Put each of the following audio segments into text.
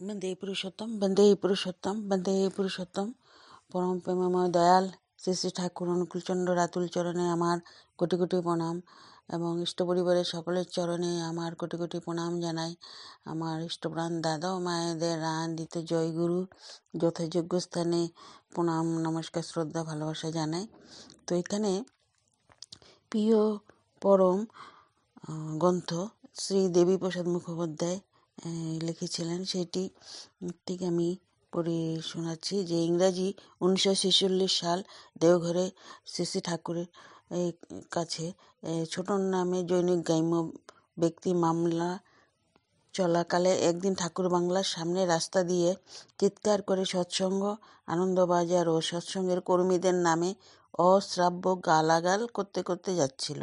বন্দে পুরুষোত্তম পরম প্রেমময় দয়াল শ্রী শ্রী ঠাকুর অনুকূলচন্দ্র রাতুল চরণে আমার কোটি কোটি প্রণাম এবং ইষ্ট পরিবারের সকলের চরণে আমার কোটি কোটি প্রণাম জানাই। আমার ইষ্টপ্রাণ দাদা ও মায়েদের আনন্দিত জয়গুরু যথাযোগ্য স্থানে প্রণাম নমস্কার শ্রদ্ধা ভালোবাসা জানাই। তো এখানে প্রিয় পরম গ্রন্থ শ্রী দেবীপ্রসাদ মুখোপাধ্যায় লিখেছিলেন, সেটি ঠিক আমি পড়ে শোনাচ্ছি। যে ইংরাজি 1946 সাল দেওঘরে শ্রী শ্রী ঠাকুরের কাছে ছোটন নামে জৈনিক গ্রাম্য ব্যক্তি মামলা চলাকালে একদিন ঠাকুর বাংলার সামনে রাস্তা দিয়ে চিৎকার করে সৎসঙ্গ, আনন্দবাজার ও সৎসঙ্গের কর্মীদের নামে অশ্রাব্য গালাগাল করতে করতে যাচ্ছিল।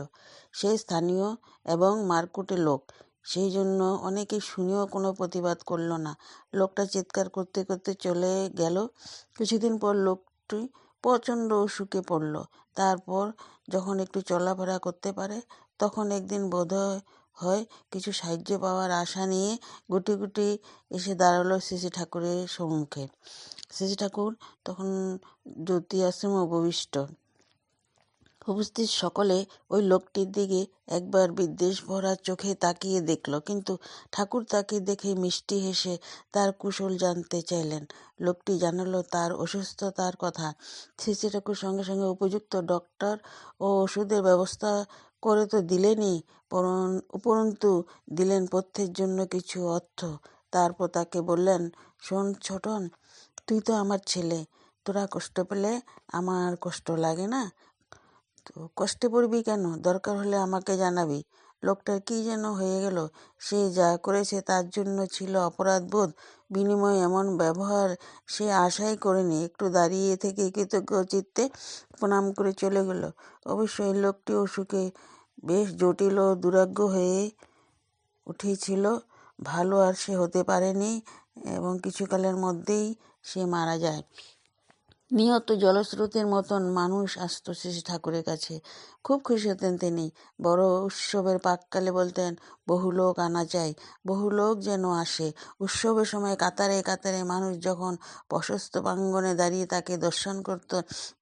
সেই স্থানীয় এবং মারকুটে লোক, সেই জন্য অনেকে শুনেও কোনো প্রতিবাদ করল না। লোকটা চিৎকার করতে করতে চলে গেল। কিছুদিন পর লোকটি প্রচণ্ড অসুখে পড়ল। তারপর যখন একটু চলাফেরা করতে পারে, তখন একদিন বোধ হয় কিছু সাহায্য পাওয়ার আশা নিয়ে গুটি গুটি এসে দাঁড়ালো শ্রী শ্রী ঠাকুরের সম্মুখে। শ্রী শ্রী ঠাকুর তখন জ্যোতি আশ্রমে উপস্থিত সকলে ওই লোকটির দিকে একবার বিদ্বেষ ভরা চোখে তাকিয়ে দেখল, কিন্তু ঠাকুর তাকে দেখে মিষ্টি হেসে তার কুশল জানতে চাইলেন। লোকটি জানালো তার অসুস্থতার কথা। শ্রী শ্রী ঠাকুর সঙ্গে সঙ্গে উপযুক্ত ডক্টর ও ওষুধের ব্যবস্থা করে তো দিলেনই, উপরন্তু দিলেন পথ্যের জন্য কিছু অর্থ। তারপর তাকে বললেন, শোন ছোটন, তুই তো আমার ছেলে, তোরা কষ্ট পেলে আমার কষ্ট লাগে না? তো কষ্টে পড়বি কেন? দরকার হলে আমাকে জানাবি। লোকটার কি যেন হয়ে গেল। সে যা করেছে তার জন্য ছিল অপরাধবোধ, বিনিময়ে এমন ব্যবহার সে আশাই করেনি। একটু দাঁড়িয়ে থেকে কৃতজ্ঞ চিত্তে প্রণাম করে চলে গেল। অবশ্যই লোকটি অসুখে বেশ জটিল ও দুরাগ্য হয়ে উঠেছিল। ভালো আর সে হতে পারেনি এবং কিছুকালের মধ্যেই সে মারা যায়। নিয়ত জলস্রোতের মতন মানুষ আসত শ্রী শ্রী ঠাকুরের কাছে। খুব খুশি হতেন তিনি। বড় উৎসবের পাককালে বলতেন, বহু লোক আনা চাই, বহু লোক যেন আসে। উৎসবের সময় কাতারে কাতারে মানুষ যখন প্রশস্ত প্রাঙ্গণে দাঁড়িয়ে তাকে দর্শন করত,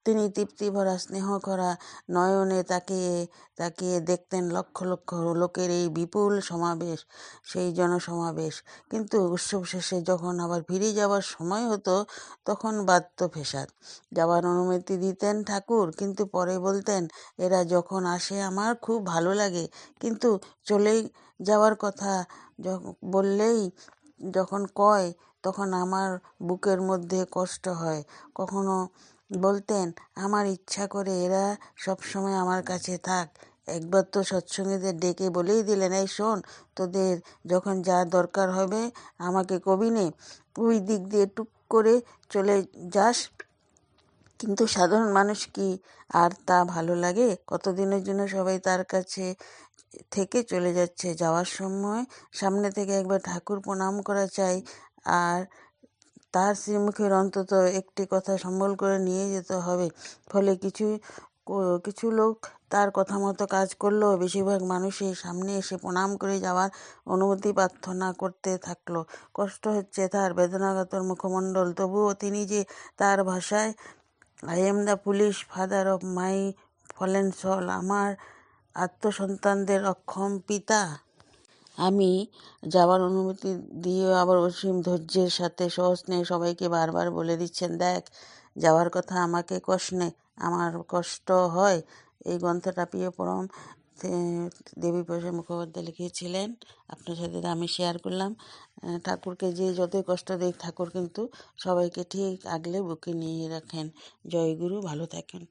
তিনি তৃপ্তিভরা স্নেহকরা নয়নে তাকিয়ে তাকিয়ে দেখতেন লক্ষ লক্ষ লোকের এই বিপুল সমাবেশ, সেই জনসমাবেশ। কিন্তু উৎসব শেষে যখন আবার ফিরে যাওয়ার সময় হতো, তখন বাদ্য ফেসাদ। যাওয়ার অনুমতি দিতেন ঠাকুর, কিন্তু পরে বলতেন, এরা যখন আসে আমার খুব ভালো লাগে, কিন্তু চলে যাওয়ার কথা বললেই যখন কয়, তখন আমার বুকের মধ্যে কষ্ট হয়। কখনো বলতেন, আমার ইচ্ছা করে এরা সবসময় আমার কাছে থাক। একবার তো সৎসঙ্গীদের ডেকে বলেই দিলেন, এই শোন, তোদের যখন যা দরকার হবে আমাকে কবি নে, ওই দিক দিয়ে টুক করে চলে যাস। কিন্তু সাধারণ মানুষ কি আর তা ভালো লাগে? কতদিনের জন্য সবাই তার কাছে থেকে চলে যাচ্ছে। যাওয়ার সময় সামনে থেকে একবার ঠাকুর প্রণাম করা চাই, আর তার শ্রীমুখের অন্তত একটি কথা সম্বল করে নিয়ে যেতে হবে। ফলে কিছু লোক তার কথা মতো কাজ করলেও বেশিরভাগ মানুষই সামনে এসে প্রণাম করে যাওয়ার অনুমতি প্রার্থনা করতে থাকলো। কষ্ট হচ্ছে তার, বেদনাকাতর মুখমণ্ডল, তবুও তিনি যে তার ভাষায়, I am the police father of my fallen soul, আমার আত্মসন্তানদের অক্ষম পিতা। আমি যাওয়ার অনুমতি দিয়েও আবার অসীম ধৈর্যের সাথে সস্নেহে সবাইকে বারবার বলে দিচ্ছেন, দেখ, যাওয়ার কথা আমাকে কষনে, আমার কষ্ট হয়। এই গ্রন্থটা প্রিয় পরম দেবীপ্রসাদ মুখোপাধ্যায় লিখেছিলেন। আপনার সাথে আমি শেয়ার করলাম। ঠাকুরকে যে যতই কষ্ট দেয়, ঠাকুর কিন্তু সবাইকে ঠিক আগলে বুকে নিয়ে রাখেন। জয়গুরু, ভালো থাকেন।